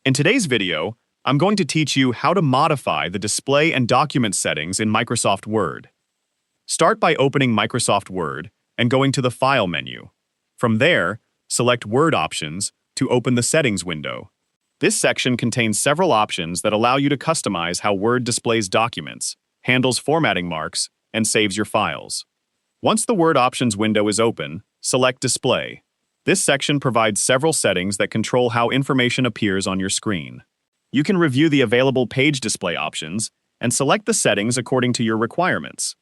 In today's video, I'm going to teach you how to modify the display and document settings in Microsoft Word. Start by opening Microsoft Word and going to the File menu. From there, select Word Options to open the Settings window. This section contains several options that allow you to customize how Word displays documents, handles formatting marks, and saves your files. Once the Word Options window is open, select Display. This section provides several settings that control how information appears on your screen. You can review the available page display options and select the settings according to your requirements.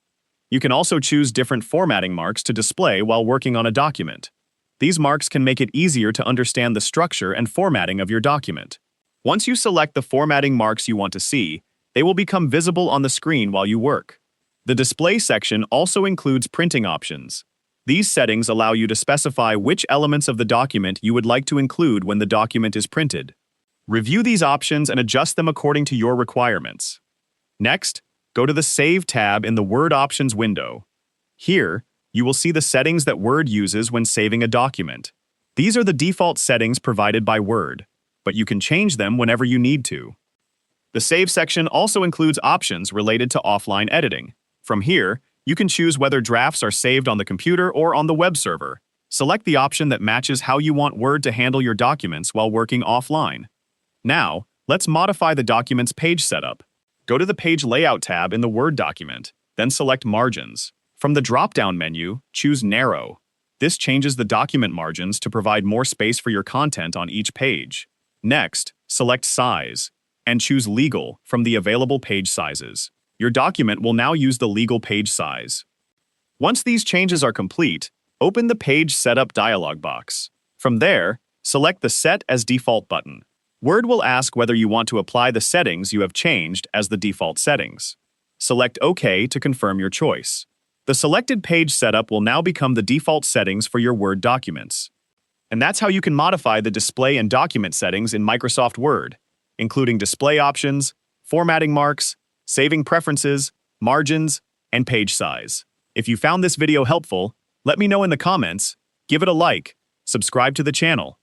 You can also choose different formatting marks to display while working on a document. These marks can make it easier to understand the structure and formatting of your document. Once you select the formatting marks you want to see, they will become visible on the screen while you work. The Display section also includes printing options. These settings allow you to specify which elements of the document you would like to include when the document is printed. Review these options and adjust them according to your requirements. Next, go to the Save tab in the Word Options window. Here, you will see the settings that Word uses when saving a document. These are the default settings provided by Word, but you can change them whenever you need to. The Save section also includes options related to offline editing. From here, you can choose whether drafts are saved on the computer or on the web server. Select the option that matches how you want Word to handle your documents while working offline. Now, let's modify the document's page setup. Go to the Page Layout tab in the Word document, then select Margins. From the drop-down menu, choose Narrow. This changes the document margins to provide more space for your content on each page. Next, select Size, and choose Legal from the available page sizes. Your document will now use the legal page size. Once these changes are complete, open the Page Setup dialog box. From there, select the Set as Default button. Word will ask whether you want to apply the settings you have changed as the default settings. Select OK to confirm your choice. The selected page setup will now become the default settings for your Word documents. And that's how you can modify the display and document settings in Microsoft Word, including display options, formatting marks, saving preferences, margins, and page size. If you found this video helpful, let me know in the comments, give it a like, subscribe to the channel,